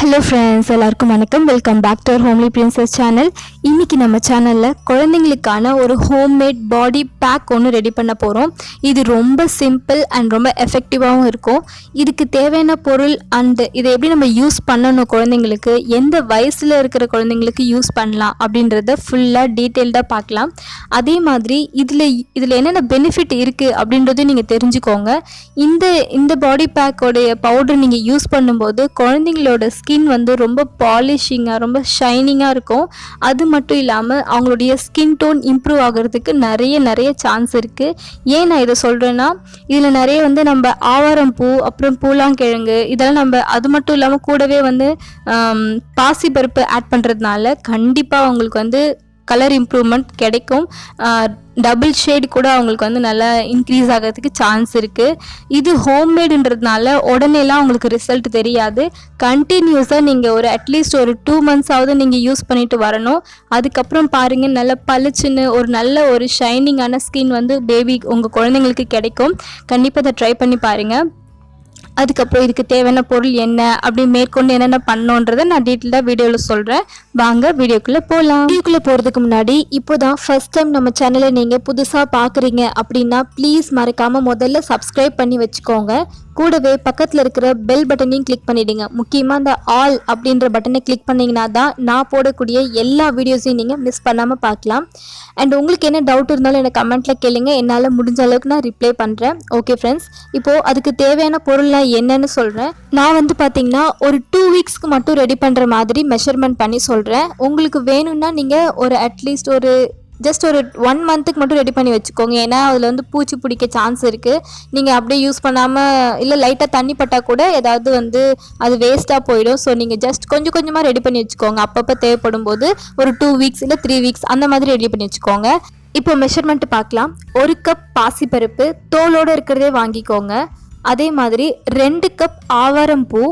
Hello friends, எல்லாருக்கும் வணக்கம். Welcome back to our homely princess channel. இன்றைக்கி நம்ம சேனலில் குழந்தைங்களுக்கான ஒரு ஹோம்மேட் பாடி பேக் ஒன்று ரெடி பண்ண போகிறோம். இது ரொம்ப சிம்பிள் அண்ட் ரொம்ப எஃபெக்டிவாகவும் இருக்கும். இதுக்கு தேவையான பொருள் அண்டு இதை எப்படி நம்ம யூஸ் பண்ணணும், குழந்தைங்களுக்கு எந்த வயசில் இருக்கிற குழந்தைங்களுக்கு யூஸ் பண்ணலாம் அப்படின்றத ஃபுல்லாக டீட்டெயில்டாக பார்க்கலாம். அதே மாதிரி இதில் என்னென்ன பெனிஃபிட் இருக்குது அப்படின்றதையும் நீங்கள் தெரிஞ்சுக்கோங்க. இந்த பாடி பேக்கோடைய பவுடர் நீங்கள் யூஸ் பண்ணும்போது குழந்தைங்களோட ஸ்கின் வந்து ரொம்ப பாலிஷிங்காக, ரொம்ப ஷைனிங்காக இருக்கும். அது மட்டும் இல்லாமல் அவங்களுடைய ஸ்கின் டோன் இம்ப்ரூவ் ஆகிறதுக்கு நிறைய சான்ஸ் இருக்குது. ஏன் நான் இதை சொல்கிறேன்னா, இதில் நிறைய வந்து நம்ம ஆவாரம் பூ, அப்புறம் பூலாங்கிழங்கு, இதெல்லாம் நம்ம அது மட்டும் இல்லாமல் கூடவே வந்து பாசிப்பருப்பு ஆட் பண்ணுறதுனால கண்டிப்பாக அவங்களுக்கு வந்து கலர் இம்ப்ரூவ்மெண்ட் கிடைக்கும். டபுள் ஷேட் கூட அவங்களுக்கு வந்து நல்லா இன்க்ரீஸ் ஆகிறதுக்கு சான்ஸ் இருக்குது. இது ஹோம்மேடுன்றதுனால உடனேலாம் அவங்களுக்கு ரிசல்ட் தெரியாது. கண்டினியூஸாக நீங்கள் அட்லீஸ்ட் ஒரு 2 months நீங்கள் யூஸ் பண்ணிட்டு வரணும். அதுக்கப்புறம் பாருங்கள், நல்ல பளிச்சுன்னு நல்ல ஒரு ஷைனிங்கான ஸ்கின் வந்து உங்கள் குழந்தைங்களுக்கு கிடைக்கும். கண்டிப்பாக அதை ட்ரை பண்ணி பாருங்கள். அதுக்கப்புறம் இதுக்கு தேவையான பொருள் என்ன, அப்படி மேற்கொண்டு என்னென்ன பண்ணோன்றதை நான் டீட்டெயிலாக வீடியோவில் சொல்கிறேன். வாங்க வீடியோக்குள்ளே போகலாம். வீடியோக்குள்ளே போகிறதுக்கு முன்னாடி, இப்போ தான் ஃபர்ஸ்ட் டைம் நம்ம சேனலை நீங்கள் புதுசாக பார்க்குறீங்க அப்படின்னா ப்ளீஸ் மறக்காமல் முதல்ல சப்ஸ்கிரைப் பண்ணி வச்சுக்கோங்க. கூடவே பக்கத்தில் இருக்கிற பெல் பட்டனையும் கிளிக் பண்ணிவிடுங்க. முக்கியமாக அந்த ஆல் அப்படின்ற பட்டனை கிளிக் பண்ணிங்கன்னா தான் நான் போடக்கூடிய எல்லா வீடியோஸையும் நீங்கள் மிஸ் பண்ணாமல் பார்க்கலாம். அண்ட் உங்களுக்கு என்ன டவுட் இருந்தாலும் எனக்கு கமெண்ட்டில் கேளுங்க. என்னால் முடிஞ்ச அளவுக்கு நான் ரிப்ளை பண்ணுறேன். ஓகே ஃப்ரெண்ட்ஸ், இப்போது அதுக்கு தேவையான பொருள்லாம் என்னன்னு சொல்கிறேன். நான் வந்து பார்த்திங்கன்னா ஒரு 2 weeksக்கு மட்டும் ரெடி பண்ணுற மாதிரி மெஷர்மெண்ட் பண்ணி சொல்கிறேன். உங்களுக்கு வேணும்னா நீங்கள் அட்லீஸ்ட் ஜஸ்ட் ஒரு 1 monthக்கு மட்டும் ரெடி பண்ணி வச்சுக்கோங்க. ஏன்னா அதில் வந்து பூச்சி பிடிக்க சான்ஸ் இருக்குது. நீங்கள் அப்படியே யூஸ் பண்ணாமல், இல்லை லைட்டாக தண்ணி பட்டால் கூட ஏதாவது வந்து அது வேஸ்ட்டாக போயிடும். ஸோ நீங்கள் ஜஸ்ட் கொஞ்சமாக ரெடி பண்ணி வச்சுக்கோங்க. அப்பப்போ தேவைப்படும் போது ஒரு 2 weeks இல்லை 3 weeks அந்த மாதிரி ரெடி பண்ணி வச்சுக்கோங்க. இப்போ மெஷர்மெண்ட்டு பார்க்கலாம். 1 கப் பாசிப்பருப்பு தோலோடு இருக்கிறதே வாங்கிக்கோங்க. அதே மாதிரி 2 கப் ஆவாரம் பூ,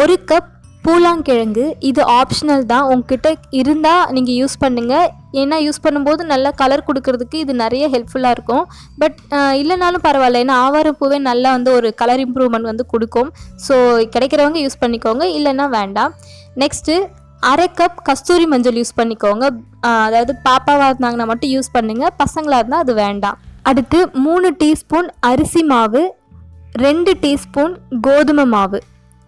1 கப் பூலாங்கிழங்கு. இது ஆப்ஷனல் தான், உங்ககிட்ட இருந்தால் நீங்கள் யூஸ் பண்ணுங்கள். ஏன்னா யூஸ் பண்ணும்போது நல்லா கலர் கொடுக்கறதுக்கு இது நிறைய ஹெல்ப்ஃபுல்லாக இருக்கும். பட் இல்லைனாலும் பரவாயில்ல, ஏன்னா ஆவாரம் பூவே நல்லா வந்து ஒரு கலர் இம்ப்ரூவ்மெண்ட் வந்து கொடுக்கும். ஸோ கிடைக்கிறவங்க யூஸ் பண்ணிக்கோங்க, இல்லைன்னா வேண்டாம். நெக்ஸ்ட்டு 1/2 கப் கஸ்தூரி மஞ்சள் யூஸ் பண்ணிக்கோங்க. அதாவது பாப்பாவாக இருந்தாங்கன்னா மட்டும் யூஸ் பண்ணுங்கள், பசங்களாக இருந்தால் அது வேண்டாம். அடுத்து 3 டீஸ்பூன் அரிசி மாவு, 2 டீஸ்பூன் கோதுமை மாவு.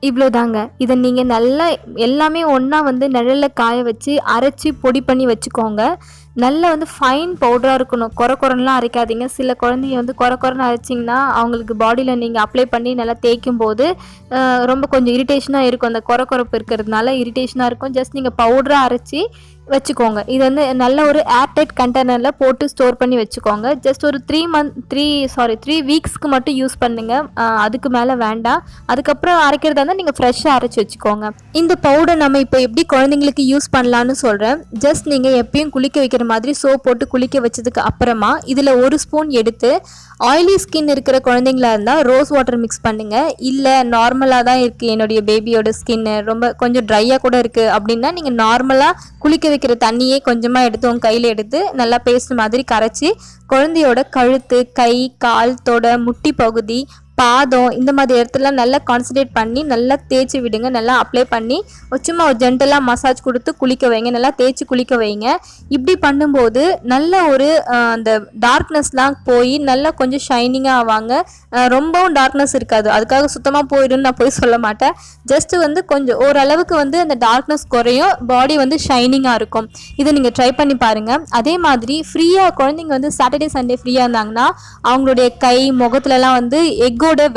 இவ்வளோதாங்க. இதை நீங்கள் நல்லா எல்லாமே ஒன்றா வந்து நிழலில் காய வச்சு அரைச்சி பொடி பண்ணி வச்சுக்கோங்க. நல்லா வந்து ஃபைன் பவுடராக இருக்கணும். குறைலாம் அரைக்காதீங்க. சில குழந்தைங்க வந்து குறைன்னு அரைச்சிங்கன்னா அவங்களுக்கு பாடியில் நீங்கள் அப்ளை பண்ணி நல்லா தேய்க்கும் போது ரொம்ப கொஞ்சம் இரிட்டேஷனாக இருக்கும். அந்த குறைப்பு இருக்கிறதுனால இரிட்டேஷனாக இருக்கும். ஜஸ்ட் நீங்கள் பவுடராக அரைச்சி வச்சுக்கோங்க. இது வந்து நல்ல ஒரு ஏர்டைட் கண்டெய்னரில் போட்டு ஸ்டோர் பண்ணி வச்சுக்கோங்க. ஜஸ்ட் ஒரு 3 weeksக்கு மட்டும் யூஸ் பண்ணுங்கள். அதுக்கு மேலே வேண்டாம். அதுக்கப்புறம் அரைக்கிறதா இருந்தால் நீங்கள் ஃப்ரெஷ்ஷாக அரைச்சி வச்சுக்கோங்க. இந்த பவுடர் நம்ம இப்போ எப்படி குழந்தைங்களுக்கு யூஸ் பண்ணலான்னு சொல்கிறேன். ஜஸ்ட் நீங்கள் எப்பயும் குளிக்க வைக்கிற மாதிரி சோப் போட்டு குளிக்க வச்சதுக்கு அப்புறமா இதில் 1 ஸ்பூன் எடுத்து, ஆயிலி ஸ்கின் இருக்கிற குழந்தைங்களா இருந்தால் ரோஸ் வாட்டர் மிக்ஸ் பண்ணுங்கள். இல்லை நார்மலாக தான் இருக்குது, என்னுடைய பேபியோட ஸ்கின்னு ரொம்ப கொஞ்சம் ட்ரையாக கூட இருக்குது அப்படின்னா நீங்கள் நார்மலாக குளிக்க வைக்கிற தண்ணியே கொஞ்சமாக எடுத்து உங்கள் கையில் எடுத்து நல்லா பேஸ்ட் மாதிரி கரைச்சி குழந்தையோட கழுத்து, கை, கால், தொடை, முட்டி பகுதி, பாதம், இந்த மாதிரி இடத்துலாம் நல்லா கான்சன்ட்ரேட் பண்ணி நல்லா தேய்ச்சி விடுங்க. நல்லா அப்ளை பண்ணி சும்மா ஒரு ஜென்டலாக மசாஜ் கொடுத்து குளிக்க வைங்க. நல்லா தேய்ச்சி குளிக்க வைங்க. இப்படி பண்ணும்போது நல்ல ஒரு அந்த டார்க்னஸ்லாம் போய் நல்லா கொஞ்சம் ஷைனிங்காக ஆவாங்க. ரொம்பவும் டார்க்னஸ் இருக்காது. அதுக்காக சுத்தமாக போயிடும்னு நான் போய் சொல்ல மாட்டேன். ஜஸ்ட்டு வந்து கொஞ்சம் ஓரளவுக்கு வந்து அந்த டார்க்னஸ் குறையும், பாடி வந்து ஷைனிங்காக இருக்கும். இதை நீங்கள் ட்ரை பண்ணி பாருங்கள். அதே மாதிரி ஃப்ரீயாக குழந்தைங்க வந்து சாட்டர்டே சண்டே ஃப்ரீயாக இருந்தாங்கன்னா அவங்களுடைய கை, முகத்துலலாம் வந்து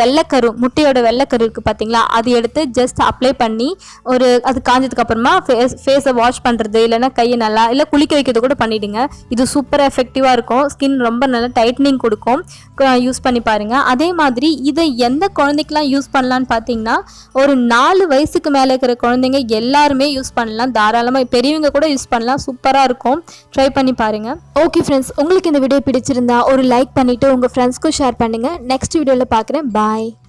வெள்ளைக்கரு, முட்டையோட வெள்ளைக்கரு இருக்குது பார்த்தீங்களா, அது எடுத்து ஜஸ்ட் அப்ளை பண்ணி அது காஞ்சதுக்கு அப்புறமா ஃபேஸை வாஷ் பண்ணுறது, இல்லைன்னா கையை நல்லா இல்லை குளிக்க வைக்கிறது கூட பண்ணிவிடுங்க. இது சூப்பர் எஃபெக்டிவாக இருக்கும். ஸ்கின் ரொம்ப நல்லா டைட்னிங் கொடுக்கும். யூஸ் பண்ணி பாருங்கள். அதே மாதிரி இதை எந்த குழந்தைக்கெலாம் யூஸ் பண்ணலான்னு பார்த்தீங்கன்னா, ஒரு 4 வயசுக்கு மேலே இருக்கிற குழந்தைங்க எல்லாருமே யூஸ் பண்ணலாம். தாராளமாக பெரியவங்க கூட யூஸ் பண்ணலாம். சூப்பராக இருக்கும். ட்ரை பண்ணி பாருங்கள். ஓகே ஃப்ரெண்ட்ஸ், உங்களுக்கு இந்த வீடியோ பிடிச்சிருந்தா ஒரு லைக் பண்ணிவிட்டு உங்கள் ஃப்ரெண்ட்ஸ்க்கும் ஷேர் பண்ணுங்கள். நெக்ஸ்ட் வீடியோவில் பார்க்குறேன். Bye.